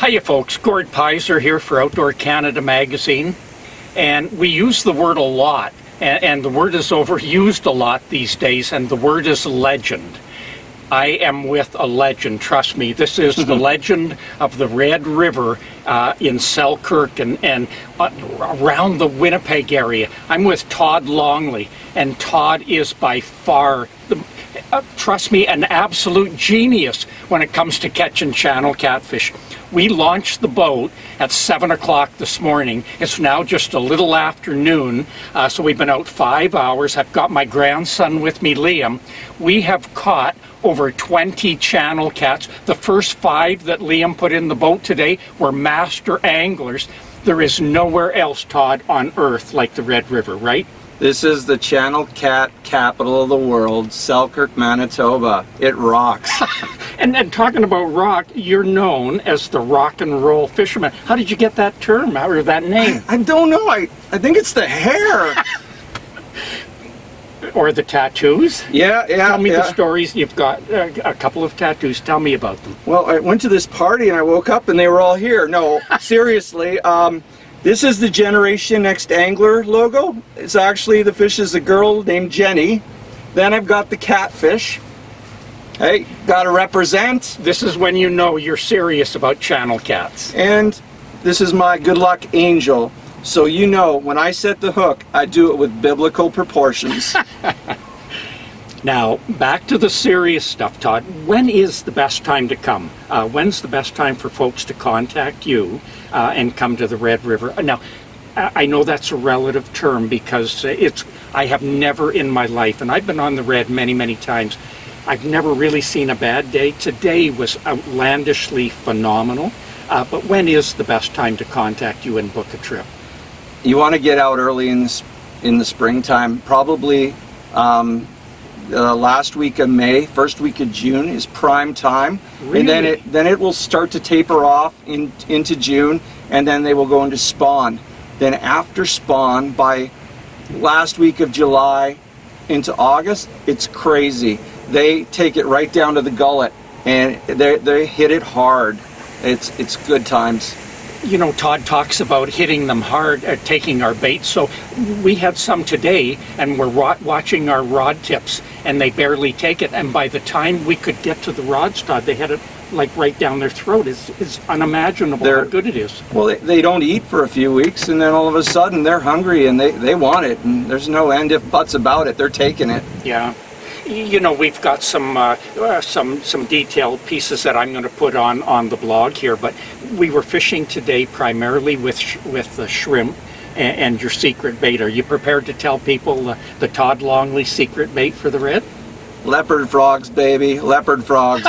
Hiya folks, Gord Pyzer here for Outdoor Canada magazine, and we use the word a lot, and the word is overused a lot these days, and the word is legend. I am with a legend, trust me. This is the legend of the Red River in Selkirk and around the Winnipeg area. I'm with Todd Longley, and Todd is by far, trust me, an absolute genius when it comes to catching channel catfish. We launched the boat at 7 o'clock this morning. It's now just a little after noon, so we've been out 5 hours. I've got my grandson with me, Liam. We have caught over 20 channel cats. The first 5 that Liam put in the boat today were master anglers. There is nowhere else, Todd, on earth like the Red River, right? This is the channel cat capital of the world, Selkirk, Manitoba. It rocks. And then talking about rock, you're known as the rock and roll fisherman. How did you get that term or that name? I don't know. I think it's the hair. Or the tattoos? Yeah. Tell me the stories. You've got a couple of tattoos. Tell me about them. Well, I went to this party and I woke up and they were all here. No, seriously. This is the Generation Next Angler logo. It's actually, the fish is a girl named Jenny. Then I've got the catfish. Hey, gotta represent. This is when you know you're serious about channel cats. And this is my good luck angel. So you know, when I set the hook, I do it with biblical proportions. Now, back to the serious stuff, Todd. When is the best time to come? When's the best time for folks to contact you and come to the Red River? Now, I know that's a relative term because I have never in my life, and I've been on the Red many, many times, I've never really seen a bad day. Today was outlandishly phenomenal. But when is the best time to contact you and book a trip? You want to get out early in the springtime. Probably the last week of May, first week of June is prime time. Really? And then it will start to taper off into June, and then they will go into spawn. Then after spawn, by last week of July into August, it's crazy. They take it right down to the gullet, and they hit it hard. It's good times. You know, Todd talks about hitting them hard, taking our bait. So we had some today, and we're watching our rod tips, and they barely take it. And by the time we could get to the rods, Todd, they had it like right down their throat. It's unimaginable how good it is. Well, they don't eat for a few weeks, and then all of a sudden they're hungry and they want it, and there's no end if buts about it. They're taking it. Yeah. You know, we've got some detailed pieces that I'm going to put on the blog here, but we were fishing today primarily with the shrimp and your secret bait. Are you prepared to tell people the Todd Longley secret bait for the Red? Leopard frogs, baby. Leopard frogs.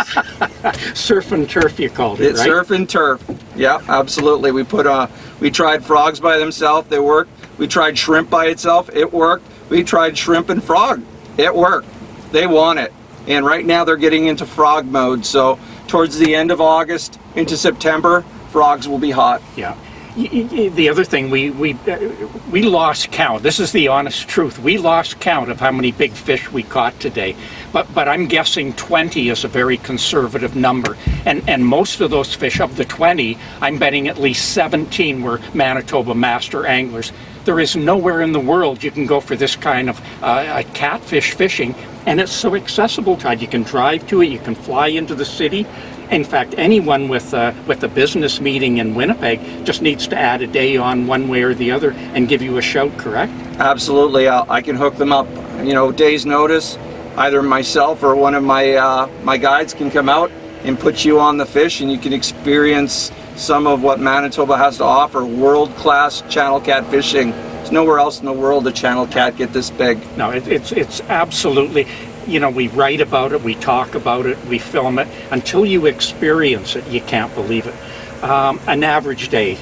Surf and turf, you called it, right? It's surf and turf. Yeah, absolutely. We tried frogs by themselves. They worked. We tried shrimp by itself. It worked. We tried shrimp and frog. It worked. They want it, and right now they're getting into frog mode, so towards the end of August into September, frogs will be hot. Yeah. The other thing, we lost count. This is the honest truth. We lost count of how many big fish we caught today, but I'm guessing 20 is a very conservative number, and most of those fish, of the 20, I'm betting at least 17 were Manitoba master anglers. There is nowhere in the world you can go for this kind of catfish fishing, and it's so accessible, Todd. You can drive to it, you can fly into the city. In fact, anyone with a business meeting in Winnipeg just needs to add a day on one way or the other and give you a shout, correct? Absolutely. I can hook them up, you know, day's notice. Either myself or one of my guides can come out and put you on the fish, and you can experience some of what Manitoba has to offer. World-class channel cat fishing. There's nowhere else in the world a channel cat get this big. No, it's absolutely, you know, we write about it, we talk about it, we film it. Until you experience it, you can't believe it. An average day.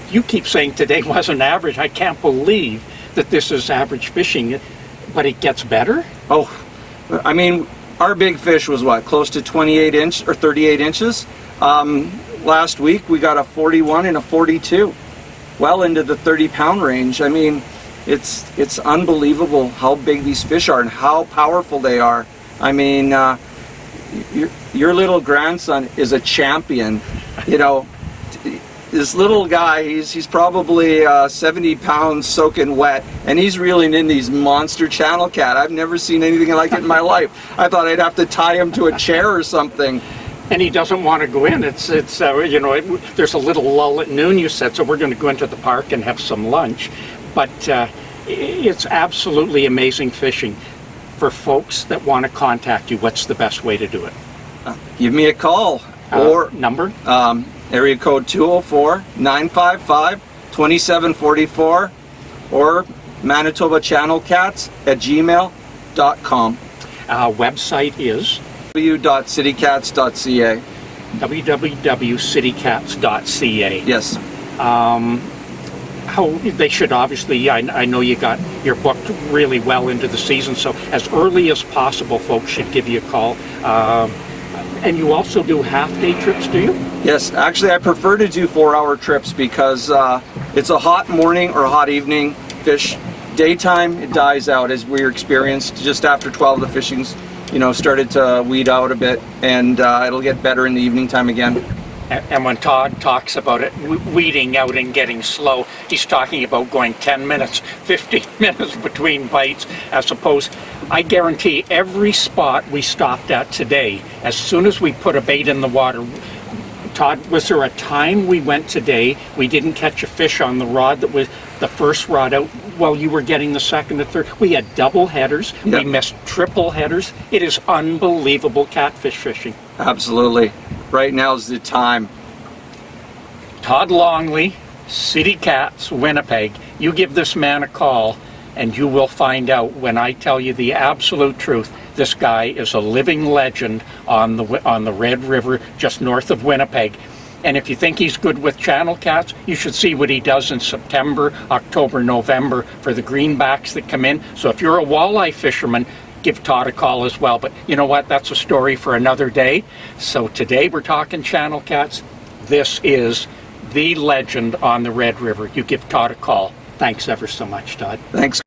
You keep saying today wasn't average. I can't believe that this is average fishing, but it gets better? Oh, I mean, our big fish was what, close to 28 inch or 38 inches? Last week we got a 41 and a 42, well into the 30-pound range. I mean, it's unbelievable how big these fish are and how powerful they are. I mean, your little grandson is a champion you know, this little guy, he's probably 70 pounds soaking wet, and he's reeling in these monster channel cat. I've never seen anything like it in my life. I thought I'd have to tie him to a chair or something. And he doesn't want to go in. It's you know, there's a little lull at noon, you said, so we're going to go into the park and have some lunch. But it's absolutely amazing fishing. For folks that want to contact you, what's the best way to do it? Give me a call. Or number? Area code 204-955-2744, or manitobachannelcats@gmail.com. Website is? www.citycats.ca. www.citycats.ca. Yes. How they should obviously, I know you're booked really well into the season, so as early as possible folks should give you a call. And you also do half-day trips, do you? Yes, actually I prefer to do 4-hour trips because it's a hot morning or hot evening fish. Daytime it dies out, as we experienced just after 12. The fishing's, you know, started to weed out a bit, and it'll get better in the evening time again. And when Todd talks about it weeding out and getting slow, he's talking about going 10 minutes, 15 minutes between bites, as opposed, I guarantee every spot we stopped at today, as soon as we put a bait in the water, Todd, was there a time we went today, we didn't catch a fish on the rod that was the first rod out while you were getting the second and third? We had double headers, yep. We missed triple headers. It is unbelievable catfish fishing. Absolutely. Right now's the time. Todd Longley, City Cats, Winnipeg. You give this man a call and you will find out, when I tell you the absolute truth, this guy is a living legend on the Red River just north of Winnipeg. And if you think he's good with channel cats, you should see what he does in September, October, November for the greenbacks that come in. So if you're a walleye fisherman, give Todd a call as well. But you know what? That's a story for another day. So today we're talking channel cats. This is the legend on the Red River. You give Todd a call. Thanks ever so much, Todd. Thanks.